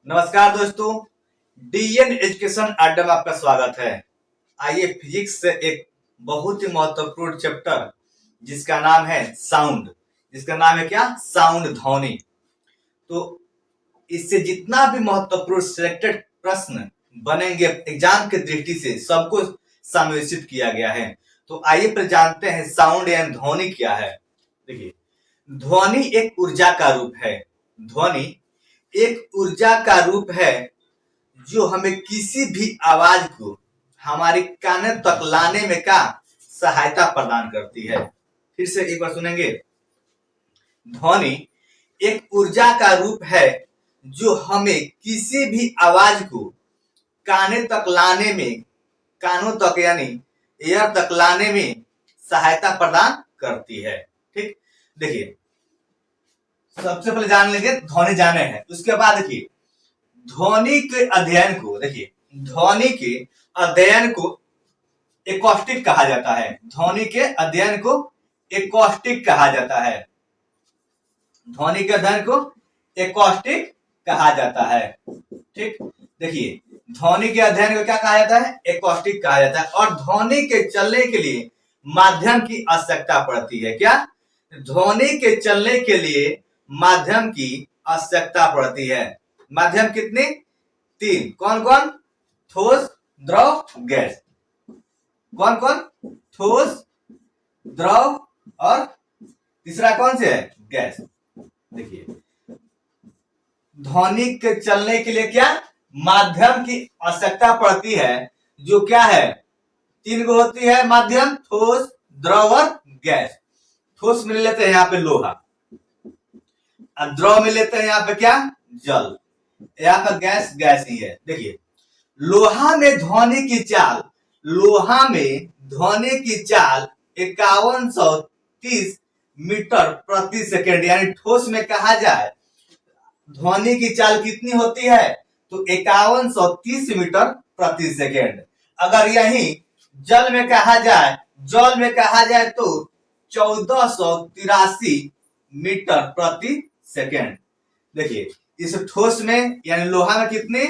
नमस्कार दोस्तों, DN education अड्डा में आपका स्वागत है। आइए फिजिक्स से एक बहुत ही महत्वपूर्ण चैप्टर जिसका नाम है साउंड। जिसका नाम है क्या? साउंड, ध्वनि। तो इससे जितना भी महत्वपूर्ण सिलेक्टेड प्रश्न बनेंगे एग्जाम की दृष्टि से सबको समावेशित किया गया है। तो आइए पर जानते हैं साउंड यानी ध्वनि क्या है। देखिए, ध्वनि एक ऊर्जा का रूप है। ध्वनि एक ऊर्जा का रूप है जो हमें किसी भी आवाज को हमारे कान तक लाने में का सहायता प्रदान करती है। फिर से एक बार सुनेंगे। ध्वनि एक ऊर्जा का रूप है जो हमें किसी भी आवाज को कान तक लाने में, कानों तक यानी एयर तक लाने में सहायता प्रदान करती है। ठीक, देखिए सबसे पहले जान लेंगे ध्वनि जाने हैं, उसके बाद देखिए ध्वनि के अध्ययन को, देखिए ध्वनि के अध्ययन को एकॉस्टिक कहा जाता है। ध्वनि के अध्ययन को एकॉस्टिक कहा जाता है। ध्वनि के अध्ययन को एकॉस्टिक कहा जाता है। ठीक, देखिए ध्वनि के अध्ययन को क्या कहा जाता है? एकॉस्टिक कहा जाता है। और ध्वनि के चलने के लिए माध्यम की आवश्यकता पड़ती है। क्या? ध्वनि के चलने के लिए माध्यम की आवश्यकता पड़ती है। माध्यम कितने? 3। कौन कौन? ठोस, द्रव, गैस। कौन कौन? ठोस, द्रव और तीसरा कौन से है? गैस। देखिए ध्वनि के चलने के लिए क्या माध्यम की आवश्यकता पड़ती है, जो क्या है 3 गो होती है माध्यम, ठोस, द्रव और गैस। ठोस में लेते हैं यहाँ पे लोहा, द्रव में लेते हैं यहाँ पे क्या? जल। यहाँ पर गैस गैस ही है। देखिए लोहा में ध्वनि की चाल, लोहा में ध्वनि की चाल 5130 मीटर प्रति सेकेंड, यानी ठोस में कहा जाए ध्वनि की चाल कितनी होती है? तो 5130 मीटर प्रति सेकेंड। अगर यही जल में कहा जाए, जल में कहा जाए तो 1483 मीटर प्रति सेकेंड। देखिए इस ठोस में यानी लोहा में कितने?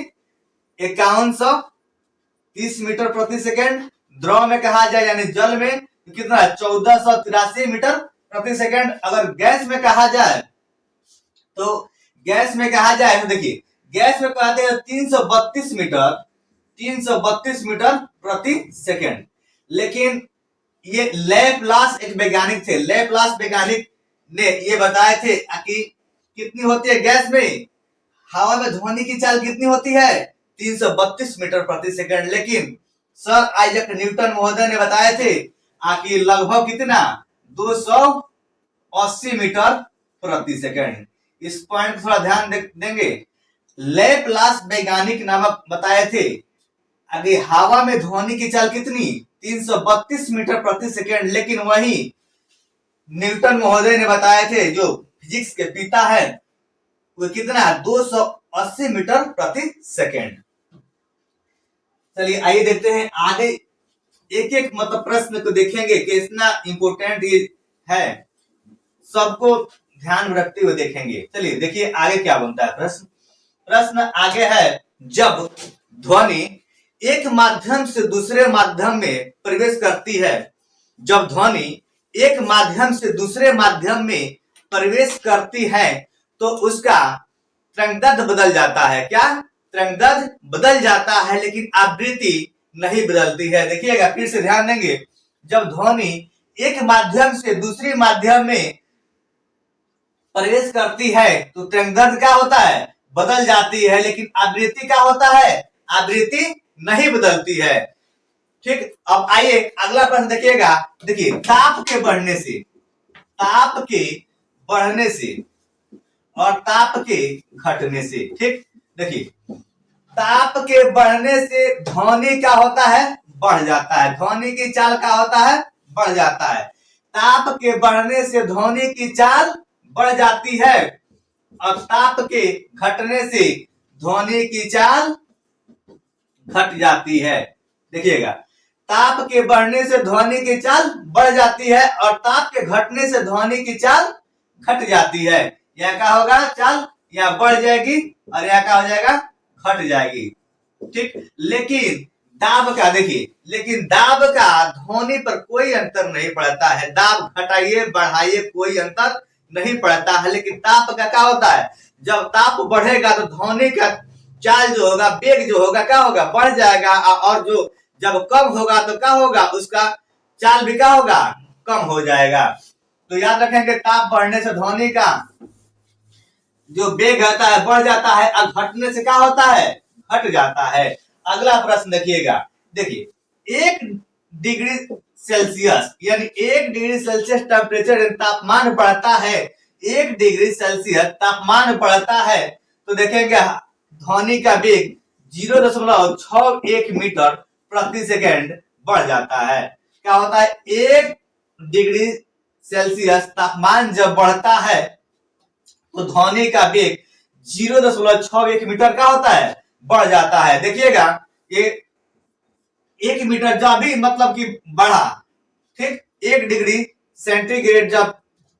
5130 मीटर प्रति सेकेंड। द्रव में कहा जाए यानी जल में कितना? 1483 मीटर प्रति सेकेंड। अगर गैस में कहा जाए तो गैस में कहा जाए तो देखिए गैस में कहते हैं 332 मीटर, 332 मीटर प्रति सेकेंड। लेकिन ये लैपलास एक वैज्ञानिक थे, लैपलास वैज्ञानिक ने ये बताए थे कि कितनी होती है गैस में, हवा में ध्वनि की चाल कितनी होती है? 332 मीटर प्रति सेकंड। लेकिन सर आइजैक न्यूटन महोदय ने बताए थे कि लगभग कितना? 280 मीटर प्रति सेकंड। इस पॉइंट पर थोड़ा ध्यान देंगे। लैपलास वैज्ञानिक नामक बताए थे अभी हवा में ध्वनि की चाल कितनी? 332 मीटर प्रति सेकंड। लेकिन वही न्यूटन महोदय ने बताए थे, जो फिजिक्स के पिता है, वो कितना है? 280 मीटर प्रति सेकेंड। चलिए आइए देखते हैं आगे एक एक मतलब प्रश्न को देखेंगे कि इतना इंपोर्टेंट ये है, सबको ध्यान में रखते हुए देखेंगे। चलिए देखिए आगे क्या बनता है प्रश्न। प्रश्न आगे है, जब ध्वनि एक माध्यम से दूसरे माध्यम में प्रवेश करती है, जब ध्वनि एक माध्यम से दूसरे माध्यम में प्रवेश करती है तो उसका तरंगदैर्ध्य बदल जाता है। क्या? तरंगदैर्ध्य बदल जाता है, लेकिन आवृत्ति नहीं बदलती है। देखिएगा फिर से ध्यान देंगे, जब ध्वनि एक माध्यम से दूसरे माध्यम में प्रवेश करती है तो तरंगदैर्ध्य क्या होता है? बदल जाती है, लेकिन आवृत्ति क्या होता है? आवृत्ति नहीं बदलती है। ठीक, अब आइए अगला प्रश्न देखिएगा। देखिए ताप के बढ़ने से, ताप के बढ़ने से और ताप के घटने से। ठीक, देखिए ताप के बढ़ने से ध्वनि क्या होता है? बढ़ जाता है। ध्वनि की चाल क्या होता है? बढ़ जाता है। ताप के बढ़ने से ध्वनि की चाल बढ़ जाती है और ताप के घटने से ध्वनि की चाल घट जाती है। देखिएगा ताप के बढ़ने से ध्वनि की चाल बढ़ जाती है और ताप के घटने से ध्वनि की चाल घट जाती है। यह क्या होगा? चाल यहाँ बढ़ जाएगी और यहाँ क्या हो जाएगा, घट जाएगी। ठीक, लेकिन दाब का देखिए, लेकिन दाब का ध्वनि पर कोई अंतर नहीं पड़ता है। दाब घटाइए बढ़ाइए कोई अंतर नहीं पड़ता है। लेकिन ताप का क्या होता है, जब ताप बढ़ेगा तो ध्वनि का चाल जो होगा, वेग जो होगा क्या होगा, बढ़ जाएगा। और जो जब कम होगा तो क्या होगा, उसका चाल भी क्या होगा, कम हो जाएगा। तो याद रखेंगे ताप बढ़ने से ध्वनि का जो वेग होता है बढ़ जाता है, और घटने से क्या होता है, घट जाता है। अगला प्रश्न देखिएगा, देखिए 1 डिग्री सेल्सियस यानी 1 डिग्री सेल्सियस टेम्परेचर तापमान बढ़ता है, 1 डिग्री सेल्सियस तापमान बढ़ता है, तो देखेंगे ध्वनि का वेग 0.61 मीटर प्रति सेकेंड बढ़ जाता है। क्या होता है, 1 डिग्री सेल्सियस तापमान जब बढ़ता है तो ध्वनि का वेग 0.61 मीटर का होता है, बढ़ जाता है। देखिएगा ये 1 मीटर जब भी मतलब कि बढ़ा, ठीक, 1 डिग्री सेंटीग्रेड जब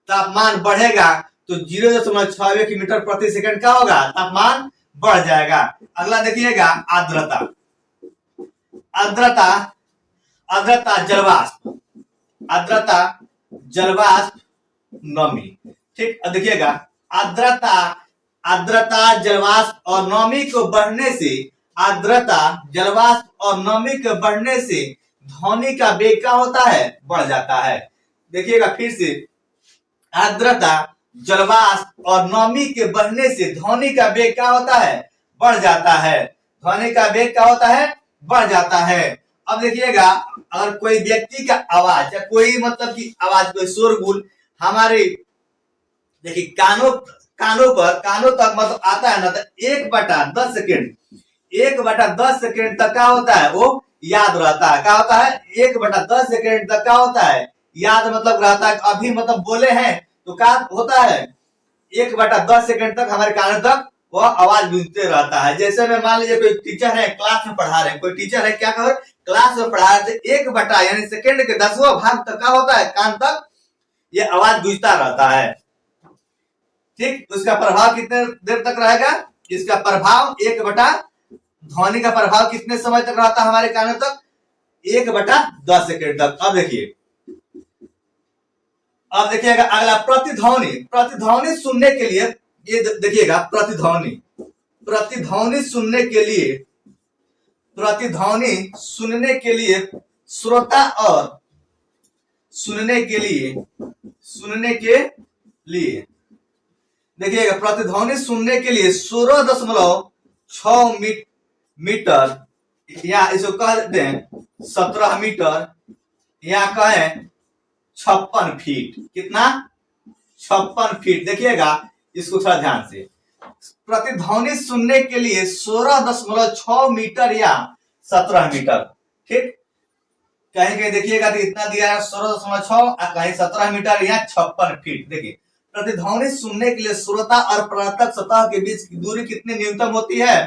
तापमान बढ़ेगा तो 0.61 मीटर प्रति सेकंड का होगा, तापमान बढ़ जाएगा। अगला देखिएगा आर्द्रता। आर्द्रता, आर्द्रता जलवाष्प, आर्द्रता जलवाष्प नमी। ठीक, अब देखिएगा आर्द्रता, आर्द्रता जलवाष्प और नमी को बढ़ने से, आर्द्रता जलवाष्प और नमी के बढ़ने से ध्वनि का वेग क्या होता है, बढ़ जाता है। देखिएगा फिर से, आर्द्रता जलवाष्प और नमी के बढ़ने से ध्वनि का वेग क्या होता है, बढ़ जाता है। ध्वनि का वेग क्या होता है, बढ़ जाता है। अब देखिएगा अगर कोई व्यक्ति का आवाज या कोई मतलब की आवाज, कोई शोरगुल हमारे देखिए कानों कानों तक मतलब आता है ना, तो 1/10 सेकेंड, 1/10 सेकेंड तक क्या होता है, वो याद रहता है। क्या होता है, 1/10 सेकेंड तक क्या होता है, याद मतलब रहता है। अभी मतलब बोले हैं तो क्या होता है, 1/10 सेकेंड तक हमारे कानों तक वह आवाज गूंजते रहता है। जैसे में मान लीजिए कोई टीचर है, क्लास में पढ़ा रहे हैं, कोई टीचर है क्या कर क्लास में पढ़ा रहे थे, 1 यानी सेकेंड के 10वां भाग तक क्या होता है, कान तक ये आवाज गूंजता रहता है। ठीक, उसका प्रभाव कितने देर तक रहेगा, इसका प्रभाव ध्वनि का प्रभाव कितने समय तक रहता है हमारे कानों तक, 1/10 सेकेंड तक। अब देखिएगा अगला प्रतिध्वनि। प्रतिध्वनि सुनने के लिए ये देखिएगा, प्रतिध्वनि सुनने के लिए श्रोता और सुनने के लिए देखिएगा, प्रतिध्वनि सुनने के लिए 16.6 मीटर, या इसको कह दें 17 मीटर, या कहें 56 फीट। कितना, 56 फीट। देखिएगा इसको थोड़ा ध्यान से, प्रतिध्वनि सुनने के लिए 16.6 मीटर या 17 मीटर। ठीक, कहीं कहीं देखिएगा तो इतना दिया है 16.6, कहीं 17 मीटर या 56 फीट। देखिए प्रतिध्वनि सुनने के लिए श्रोता और परावर्तक सतह के बीच की दूरी कितनी न्यूनतम होती है,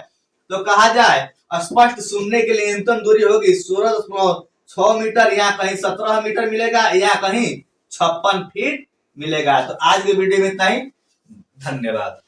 तो कहा जाए स्पष्ट सुनने के लिए न्यूनतम दूरी होगी 16.6 मीटर, या कहीं 17 मीटर मिलेगा, या कहीं 56 फीट मिलेगा। तो आज के वीडियो में इतना ही, धन्यवाद।